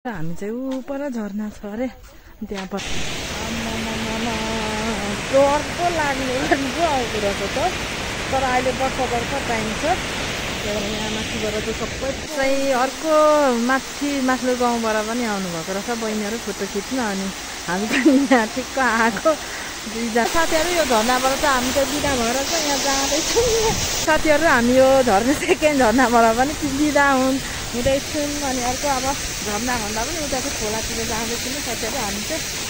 हामी चाहिँ ऊ पर झरना छ अरे त्यहाँ पर डर पो लाग्ने पो आउँदो रहेछ त। तर अहिले बर्खा टाइम छ, यहाँ माथिबाट चाहिँ सबै चाहिँ अर्को माथिल्लो गाउँबाट पनि आउनुभएको रहेछ बहिनीहरू फोटो खिच्न। अनि हामी पनि यहाँ ठिक्क आएको दुईजना साथीहरू। यो झरनाबाट चाहिँ हामी चाहिँ बिदा भएर चाहिँ यहाँ जाँदैछौँ साथीहरू। हामी यो सेकेन्ड झरनाबाट पनि बिदा हुँदैछौँ। अनि अर्को अब झरना भन्दा पनि उता चाहिँ खोलातिर जाँदैछौँ साथीहरू। हामी चाहिँ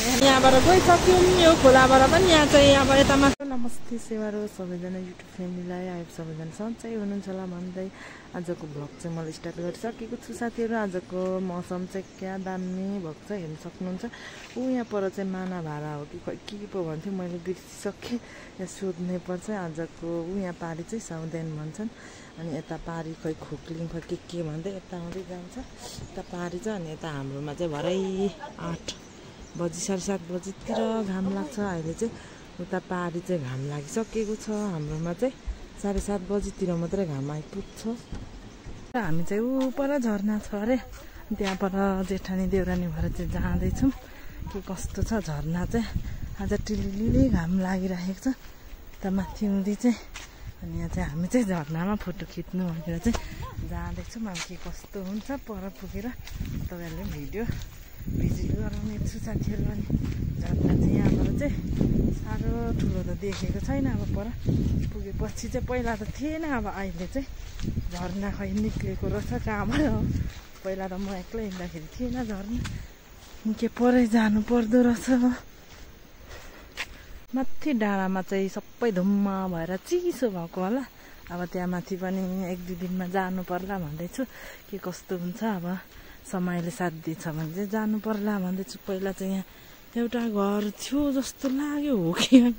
यहाँबाट गइसक्यौँ यो खोलाबाट पनि। यहाँ चाहिँ अब यतामा नमस्ते सेवारो सबैजना युट्युब फ्यामिलीलाई आयो, सबैजना सन्चै हुनुहुन्छ होला भन्दै आजको भ्लग चाहिँ मैले स्टार्ट गरिसकेको छु साथीहरू। आजको मौसम चाहिँ क्या दामी भएको छ, हेर्न सक्नुहुन्छ। ऊ यहाँ पर चाहिँ माना भाडा हो कि खोइ के पो भन्थ्यो, मैले बिर्सिसकेँ। यहाँ सोध्ने पर्छ। आजको ऊ यहाँ पारी चाहिँ साउदेन भन्छन्, अनि यता पारी खोइ खोक्लिङ खोइ के भन्दै यता आउँदै जान्छ यता पारी चाहिँ। अनि यता हाम्रोमा चाहिँ भरै 8 बजी 7:30 बजीतिर घाम लाग्छ। अहिले चाहिँ उता पारी चाहिँ घाम लागिसकेको छ, हाम्रोमा चाहिँ 7:30 बजीतिर मात्रै घाम आइपुग्छ। हामी चाहिँ ऊ पर झरना छ अरे त्यहाँ पर जेठानी देउरानी भएर चाहिँ जाँदैछौँ। के कस्तो छ झरना चाहिँ, आज टिलिलिली घाम लागिरहेको छ उता माथि हुँदी चाहिँ। अनि यहाँ चाहिँ हामी चाहिँ झरनामा फोटो खिच्नु भनेर चाहिँ जाँदैछौँ। अब के कस्तो हुन्छ पर पुगेर तपाईँहरूले भिडियो भिजिट गराउने छु साथीहरू। अनि झरना चाहिँ यहाँबाट चाहिँ साह्रो ठुलो त देखेको छैन, अब पर पुगेपछि चाहिँ पहिला त थिएन, अब अहिले चाहिँ झरना खै निक्लेको रहेछ कहाँबाट हो। पहिला त म एक्लै हिँड्दाखेरि थिएन झरना, निकै परै जानु पर्दो रहेछ। माथि डाँडामा चाहिँ सबै धुम्म भएर चिसो भएको होला। अब त्यहाँ माथि पनि 1-2 दिनमा जानु पर्ला भन्दैछु। के कस्तो हुन्छ अब समयले साथ दिएछ भने चाहिँ जानु पर्ला भन्दैछु। पहिला चाहिँ यहाँ एउटा घर थियो जस्तो लाग्यो हो कि होइन,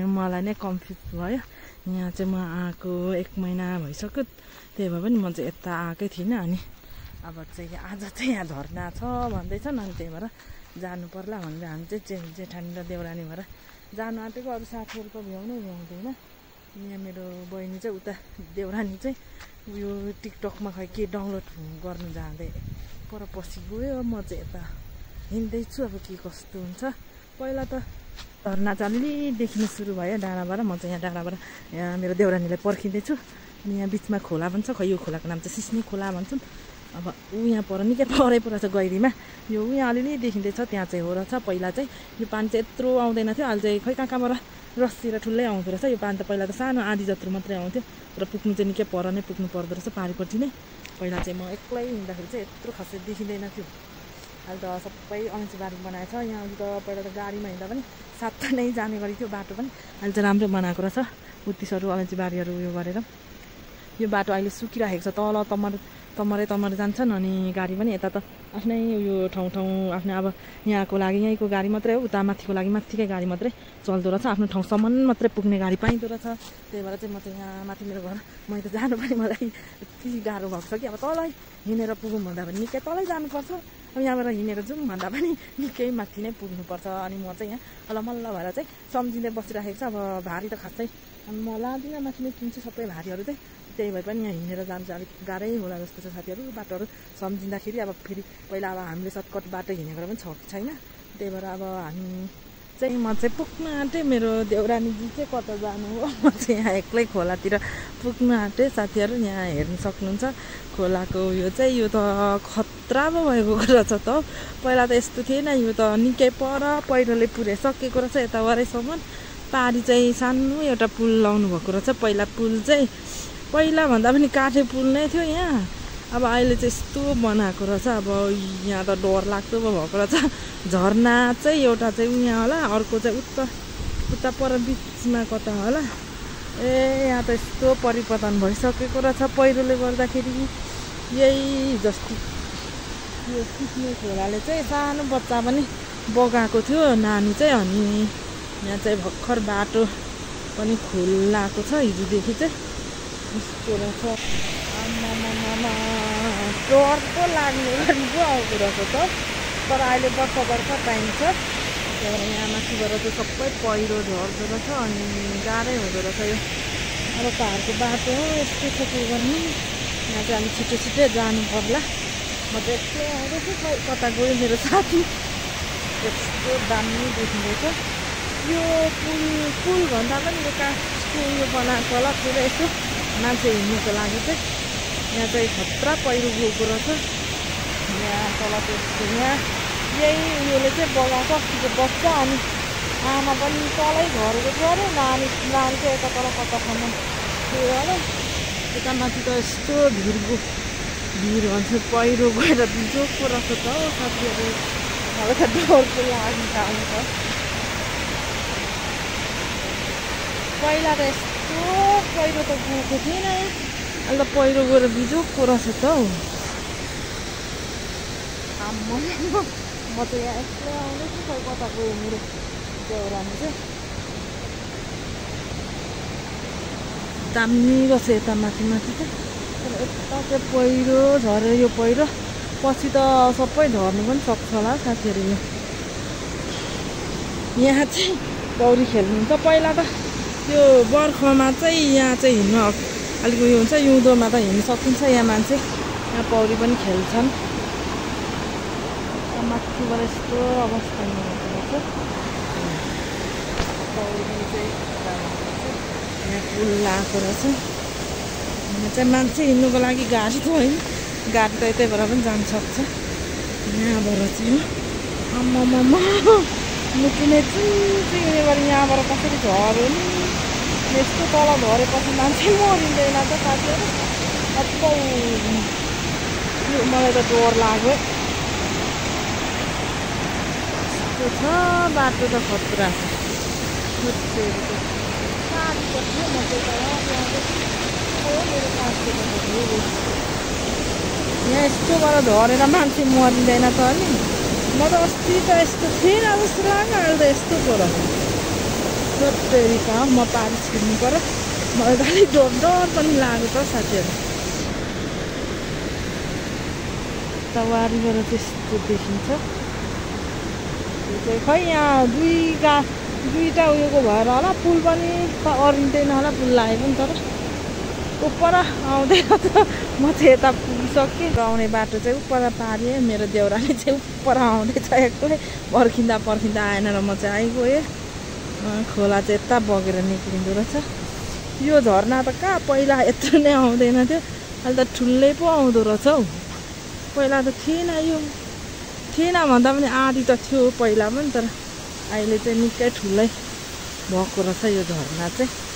मलाई नै कन्फ्युज भयो। यहाँ चाहिँ म आएको 1 महिना भइसक्यो, त्यही भए पनि म चाहिँ यता आएकै थिइनँ। अनि अब चाहिँ आज चाहिँ यहाँ झरना छ भन्दैछन्, अनि त्यही भएर जानु पर्ला भनेर हामी चाहिँ जेठानी र देउरानी भएर जानु आँटेको। अरू साथीहरू त भ्याउनै भ्याउँदैन। यहाँ मेरो बहिनी चाहिँ उता देउरानी चाहिँ उयो टिकटकमा खै के डाउनलोड गर्नु जाँदै पर पछि गयो। म चाहिँ यता हिँड्दैछु, अब के कस्तो हुन्छ। पहिला त झरना चाहिँ अलि देखिनु सुरु भयो डाँडाबाट। म चाहिँ यहाँ डाँडाबाट यहाँ मेरो देउरानीलाई पर्खिँदैछु। अनि यहाँ बिचमा खोला पनि छ, खै यो खोलाको नाम चाहिँ सिस्ने खोला भन्छन्। अब ऊ यहाँ पर निकै परै परेछ गहिरीमा, यो यहाँ अलिअलि देखिँदैछ त्यहाँ चाहिँ हो रहेछ। पहिला चाहिँ यो पानी चाहिँ यत्रो आउँदैन थियो, अहिले चाहिँ खै कहाँबाट रस्सी र ठुलै आउँदो रहेछ। यो पानी त पहिला त सानो आधी जत्रो मात्रै आउँथ्यो, तर पुग्नु चाहिँ निकै पर नै पुग्नु पर्दो रहेछ पारिपट्टि नै। पहिला चाहिँ म एक्लै हिँड्दाखेरि चाहिँ यत्रो खासै देखिँदैन थियो। अहिले त सबै अलैँचीबारी बनाएको छ। यहाँ त पहिला त गाडीमा हिँड्दा पनि सात नै जाने गरी थियो बाटो पनि, अहिले चाहिँ राम्रै बनाएको रहेछ। उत्तिसहरू अलैँचीबारीहरू उयो गरेर यो बाटो अहिले सुकिरहेको छ। तल तमरे जान्छन्, अनि गाडी पनि यता त आफ्नै उयो ठाउँ आफ्नै। अब यहाँको लागि यहीँको गाडी मात्रै हो, उता माथिको लागि माथिकै गाडी मात्रै चल्दो रहेछ। आफ्नो ठाउँसम्म मात्रै पुग्ने गाडी पाइँदो रहेछ। त्यही भएर चाहिँ म चाहिँ यहाँ माथि मेरो घर मैले त जानु पनि मलाई यति गाह्रो भएको छ कि अब तलै हिँडेर पुगौँ भन्दा पनि निकै तलै जानुपर्छ। अब यहाँबाट हिँडेर जाउँ भन्दा पनि निकै माथि नै पुग्नुपर्छ। अनि म चाहिँ यहाँ अलमल्ल भएर चाहिँ सम्झिँदै बसिरहेको छ। अब भारी त खासै म लाँदिनँ, माथि नै किन्छु सबै भारीहरू चाहिँ। त्यही भए पनि यहाँ हिँडेर जानु चाहिँ अलिक गाह्रै होला जस्तो छ साथीहरू। बाटोहरू सम्झिँदाखेरि अब फेरि पहिला अब हामीले सर्टकट बाटो हिँडेको पनि छ कि छैन। त्यही भएर अब म चाहिँ पुग्न आँटेँ। मेरो देउरानीजी चाहिँ कता जानु हो, म चाहिँ यहाँ एक्लै खोलातिर पुग्न आँटेँ साथीहरू। यहाँ हेर्नु सक्नुहुन्छ खोलाको यो चाहिँ, यो त खतरा पो भएको रहेछ त। पहिला त यस्तो थिएन, यो त निकै पर पहिरोले पुऱ्याइसकेको रहेछ यता वरैसम्म। पारी चाहिँ सानो एउटा पुल लाउनु भएको रहेछ। पहिला पुल चाहिँ पहिला भन्दा पनि काठे पुल नै थियो यहाँ, अब अहिले चाहिँ यस्तो बनाएको रहेछ। अब यहाँ त डर लाग्दो पो भएको रहेछ। झरना चाहिँ एउटा चाहिँ यहाँ होला, अर्को चाहिँ उता पर बिचमा कता होला। यहाँ त यस्तो परिवर्तन भइसकेको रहेछ पहिरोले गर्दाखेरि। यही जस्तो यो सिस्ने खोलाले चाहिँ सानो बच्चा पनि बगाएको थियो नानी चाहिँ। अनि यहाँ चाहिँ भर्खर बाटो पनि खुल्लाको छ हिजोदेखि चाहिँ, यस्तो रहेछ। डर पो लाग्ने पो आउँदो रहेछ त। तर अहिले बर्खा टाइम छ, त्यही भएर यहाँ माथिबाट चाहिँ सबै पहिरो झर्दो रहेछ। अनि गाह्रै हुँदो रहेछ यो। अब पाहाडको बाटो हो, यस्तो के गर्ने। यहाँ चाहिँ अलिक छिटो जानु पर्ला। म त एक्लै आउँदैछु खै कता गयो मेरो साथी यस्तो दामी देखिँदैछ यो पुल भन्दा पनि यो काठको यो बनाएको होला पुरा यसो मान्छे हिँड्नुको लागि चाहिँ यहाँ चाहिँ खतरा पहिरो गएको रहेछ यहाँ तल त्यस्तो यहाँ यही उयोले चाहिँ बगाएको अस्तिको बच्चा अनि आमा पनि तलै घरको थियो अरे नानी चाहिँ यता तल कतासम्म थियो अरे यता माथि त यस्तो भिड भन्छ पहिरो गएर बिजोगको रहेछ त हौ साथीहरू मलाई त डरको लागि आउँछ पहिला त यस्तो पहिरो त गएको थिएन अन्त पहिरो गएर बिजोगको रहेछ त हौ आम्मा म त यहाँ एक्लै आउँदैछु खै कता गयो मेरो देउरानी चाहिँ दामी रहेछ यता माथि चाहिँ तर यता चाहिँ पहिरो झरेर यो पहिरो पछि त सबै झर्नु पनि सक्छ होला साथीहरू यहाँ चाहिँ पौडी खेल्नुहुन्छ पहिला त यो बर्खामा चाहिँ यहाँ चाहिँ हिँड्नु अलिक उयो हुन्छ हिउँदोमा त हिँड्नु सकिन्छ यहाँ मान्छे यहाँ पौडी पनि खेल्छन् माथिबाट यस्तो अवस्था हुँदो पौडी चाहिँ यहाँ पुल लगाएको रहेछ यहाँ चाहिँ मान्छे हिँड्नुको लागि गाडी त होइन गाडी त यतैबाट पनि जान सक्छ यहाँबाट चाहिँ आम्मामा मुटुने चुने गरी यहाँबाट कसरी झऱ्यो नि यस्तो तल झरेपछि मान्छे मरिँदैन त साथीहरू अप्पौ मलाई त डर लाग्यो यस्तो छ बाटो त खतरा यहाँ यस्तोबाट झरेर मान्छे मरिँदैन त नि म त अस्ति त यस्तो थिएन जस्तो लाग्यो अहिले त यस्तो पो रहेछ सोध्दै कहाँ म पारी छिर्नु पर्यो मलाई त अलिक डर पनि लाग्यो त साथीहरू यता वारीबाट त्यस्तो देखिन्छ यो चाहिँ खै यहाँ दुईवटा उयोको भएर होला पुल पनि त अरिँदैन होला पुल लाग्यो पनि तर उपर आउँदैन त म चाहिँ यता पुगिसकेँ आउने बाटो चाहिँ उपर पारेँ मेरो देउरानी चाहिँ उपर आउँदैछ एक्लै पर्खिँदा आएन र म चाहिँ आइगएँ खोला चाहिँ यता बगेर निक्लिँदो रहेछ यो झरना त कहाँ पहिला यत्रो नै आउँदैन थियो अहिले त ठुलै पो आउँदो रहेछ हौ पहिला त थिएन यो थिएन भन्दा पनि आधी त थियो पहिला पनि तर अहिले चाहिँ निकै ठुलै भएको रहेछ यो झरना चाहिँ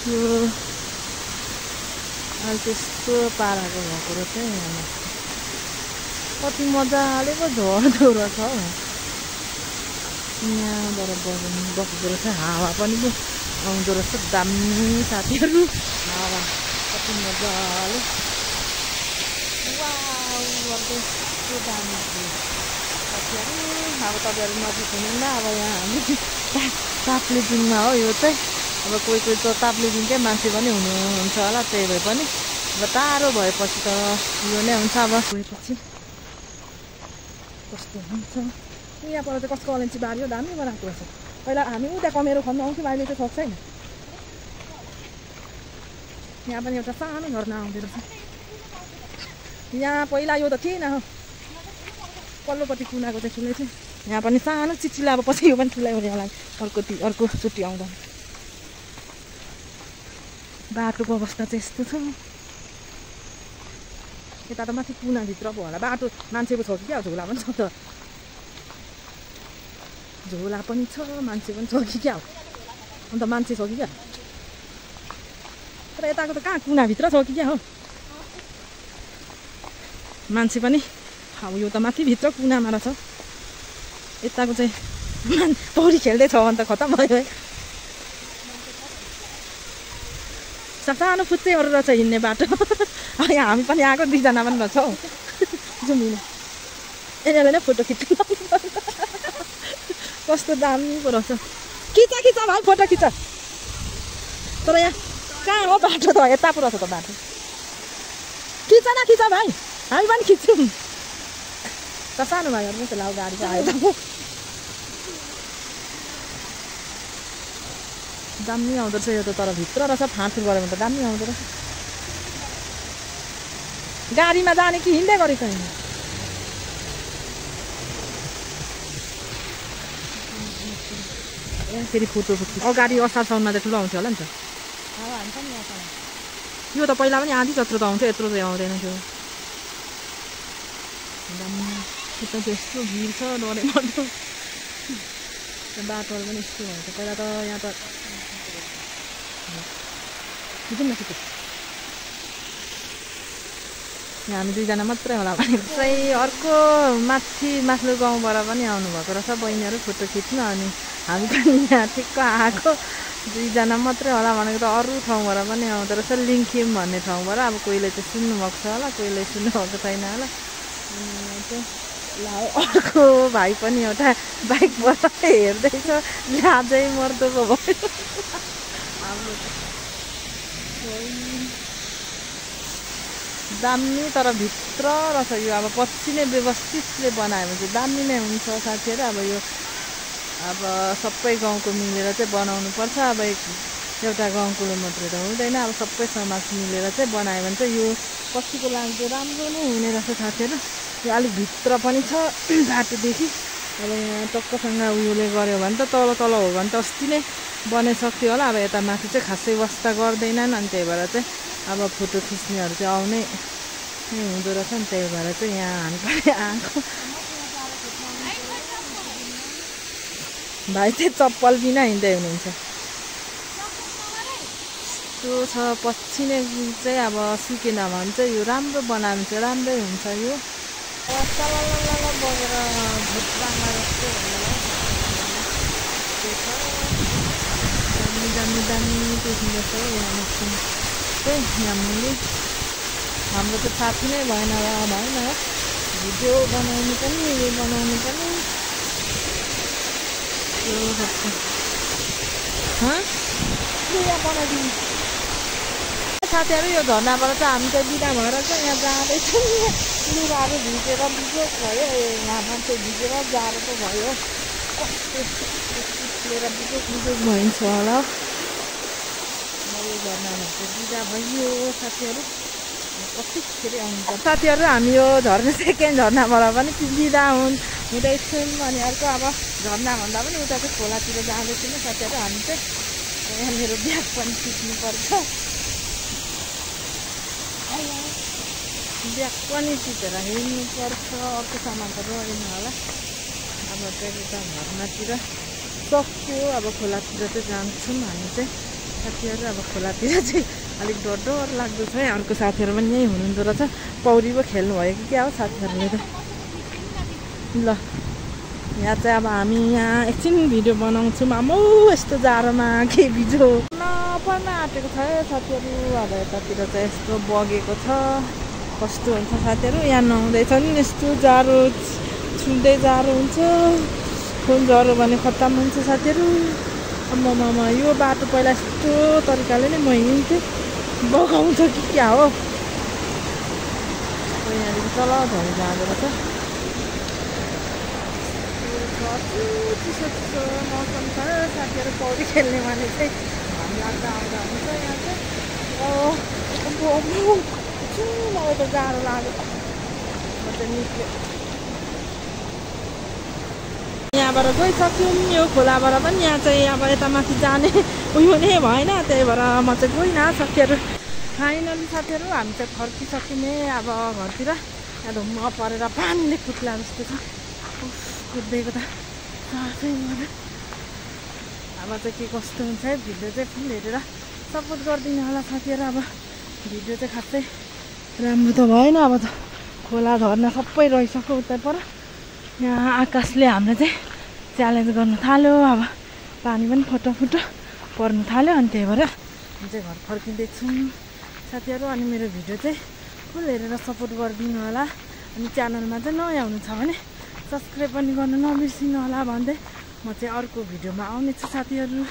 यो अहिले त्यस्तो पाराको भएको रहेछ यहाँ कति मजाले पो झर्दो रहेछ हौ यहाँबाट बस्दो रहेछ हावा पनि पो आउँदो रहेछ दामी साथीहरू हावा कति मजाले यस्तो दामी साथीहरू अब तपाईँहरू नजिक हुनुहुन्न अब यहाँ हामी ताप्लेजुङमा हो यो चाहिँ अब कोही त ताप्लेजुङकै मान्छे पनि हुनुहुन्छ होला त्यही भए पनि अब टाढो भएपछि त यो नै हुन्छ अब गएपछि कस्तो हुन्छ यहाँबाट चाहिँ कसको अलैँची बारी हो दामी बनाएको रहेछ पहिला हामी उता कमेरो खन्नु आउँथ्यौँ अहिले चाहिँ सक्छ छैन यहाँ पनि एउटा सानो झर्ना आउँदो रहेछ यहाँ पहिला यो त थिएन हो पल्लोपट्टि कुनाको चाहिँ ठुलै थियो यहाँ पनि सानो चिचिला अब पछि यो पनि ठुलै हुने होला अर्को चुट्टी आउँदा बाटोको अवस्था चाहिँ यस्तो छ यता त माथि कुनाभित्र पो होला बाटो मान्छे पो छ कि क्या झोला पनि छ त झोला पनि छ मान्छे पनि छ कि क्या हो अन्त मान्छे छ कि क्या तर यताको त कहाँ कुनाभित्र छ कि क्या हो मान्छे पनि अब यो त माथिभित्र कुनामा रहेछ यताको चाहिँ पौडी खेल्दैछ भने त खतम भयो है सानो फुच्चैहरू रहेछ हिँड्ने बाटो यहाँ हामी पनि आएको दुईजना पनि रहेछ हौ जाउँ हिँड यिनीहरूले नै फोटो खिच्नु कस्तो दामी पो रहेछ खिच भाइ फोटो खिच तर यहाँ कहाँ हो बाटो त यता पो रहेछ त बाटो खिच भाइ हामी पनि खिच्छौँ त सानो भाइहरू मात्रै लाउ गाडी चाहिँ आयो दामी आउँदो रहेछ यो त तर भित्र रहेछ फाँटफुट गऱ्यो भने त दामी आउँदो रहेछ गाडीमा जाने कि हिँड्दै गरेको होइन फेरि फोटो अगाडि असार साउनमा त ठुलो आउँथ्यो होला नि त यो त पहिला पनि आधी जत्रो त आउँथ्यो यत्रो चाहिँ आउँदैन थियो यस्तो भिड छ डरै मर्दो बाटोहरू पनि यस्तो हुन्छ पहिला त यहाँ त यहाँ हामी दुईजना मात्रै होला भने चाहिँ अर्को माथिल्लो गाउँबाट पनि आउनुभएको रहेछ बहिनीहरू फोटो खिच्नु अनि हामी पनि यहाँ ठिक्क आएको दुईजना मात्रै होला भनेको त अरू ठाउँबाट पनि आउँदो रहेछ लिङ्खिम भन्ने ठाउँबाट अब कोहीले चाहिँ सुन्नुभएको छ होला कोहीले सुन्नुभएको छैन होला चाहिँ ल अर्को भाइ पनि एउटा बाइकबाट हेर्दैछ लाजै मर्दोको भयो हाम्रो दामी तर भित्र रहेछ यो अब पछि नै व्यवस्थितले बनायो भने चाहिँ दामी नै हुन्छ साथीहरू अब यो अब सबै गाउँको मिलेर चाहिँ बनाउनु पर्छ अब एउटा गाउँको मात्रै त हुँदैन अब सबै समाज मिलेर चाहिँ बनायो भने चाहिँ यो पछिको लागि चाहिँ राम्रो नै हुने रहेछ साथीहरू यो अलिक भित्र पनि छ बाटोदेखि अब यहाँ टक्कसँग उयोले गऱ्यो भने त तल तल हो भने त अस्ति नै बनाइसक्थ्यो होला अब यता माथि चाहिँ खासै वास्ता गर्दैनन् अनि त्यही भएर चाहिँ अब फोटो खिच्नेहरू चाहिँ आउनै हुँदो रहेछ नि त्यही भएर चाहिँ यहाँ हामी पनि आएको भाइ चाहिँ चप्पल बिना हिँड्दै हुनुहुन्छ त्यो छ पछि नै चाहिँ अब सिकेन भने चाहिँ यो राम्रो बनायो भने चाहिँ राम्रै हुन्छ यो बगेर भुटाङमा जस्तो दामी दामी दामी देखिँदैछ यहाँ मसिन चाहिँ यहाँ मुनि हाम्रो त साथी नै भएन र भएन भिडियो बनाउनु पनि यो बनाउनु पनि बनाइदिनु साथीहरू यो झर्नाबाट चाहिँ हामी चाहिँ बिदा भएर चाहिँ यहाँ जाँदैछौँ लुगाहरू भिजेर बिजोक भयो यहाँ मान्छे भिजेर जाडो पो भयो लिएर बिजोक भइन्छ होला यो झर्नाबाट चाहिँ बिदा भइयो साथीहरू पछि फेरि आउनुपर्छ साथीहरू हामी यो झर्ने सेकेन्ड झर्नाबाट पनि बिदा हुँदैछौँ अनि अर्को अब झर्ना भन्दा पनि उता चाहिँ खोलातिर जाँदैछौँ साथीहरू हामी चाहिँ यहाँ मेरो ब्याग पनि खिच्नुपर्छ ब्याग पनि टिपेर हिँड्नुपर्छ अर्को सामान त रहेन होला अब चाहिँ उता घरमातिर सक्यो अब खोलातिर चाहिँ जान्छौँ हामी चाहिँ साथीहरू अब खोलातिर चाहिँ अलिक डर लाग्दो छ है अर्को साथीहरू पनि यहीँ हुनुहुँदो रहेछ पौडी पो खेल्नुभयो कि क्या हो साथीहरूले त ल यहाँ चाहिँ अब हामी यहाँ एकछिन भिडियो बनाउँछौँ आम्मो यस्तो जाडोमा के बिजो नपर्न आँटेको छ है साथीहरू अब यतातिर चाहिँ यस्तो बगेको छ कस्तो हुन्छ साथीहरू यहाँ नहुँदैछ नि यस्तो जाडो छुँदै जाडो हुन्छ फोन झऱ्यो भने खत्तम हुन्छ साथीहरू आम्मामा यो बाटो पहिला यस्तो तरिकाले नै म हिँड्थेँ बगाउँछ कि क्या हो यहाँदेखि तल झरी जाँदो रहेछ चिसो चिसो मौसम छ साथीहरू पौडी खेल्ने भने चाहिँ घाम लाग्दा आउँदा हुन्छ यहाँ चाहिँ मलाई त जाडो लाग्यो म चाहिँ निस्क्यो यहाँबाट गइसक्यौँ यो खोलाबाट पनि यहाँ चाहिँ अब यता माथि जाने उयो नै भएन त्यही भएर म चाहिँ गइनँ साथीहरू फाइनली साथीहरू हामी चाहिँ फर्किसक्यौँ अब घरतिर यहाँ धुम्म परेर पानीले कुट्ला जस्तो छ कुद्दैको त साथै अब चाहिँ के कस्तो हुन्छ है भिडियो चाहिँ फुल हेरेर सपोर्ट गरिदिनु होला साथीहरू अब भिडियो चाहिँ खासै राम्रो त भएन अब त खोला झर्ना सबै रहिसक्यो उता पर यहाँ आकाशले हामीलाई चाहिँ च्यालेन्ज गर्नु थाल्यो अब पानी पनि फटाफुटो पर्नु थाल्यो अनि त्यही भएर हामी चाहिँ घर फर्किँदैछौँ साथीहरू अनि मेरो भिडियो चाहिँ फुल हेरेर सपोर्ट गरिदिनु होला अनि च्यानलमा चाहिँ नयाँ हुनु छ भने सब्सक्राइब पनि गर्नु नबिर्सिनु होला भन्दै म चाहिँ अर्को भिडियोमा आउनेछु साथीहरू।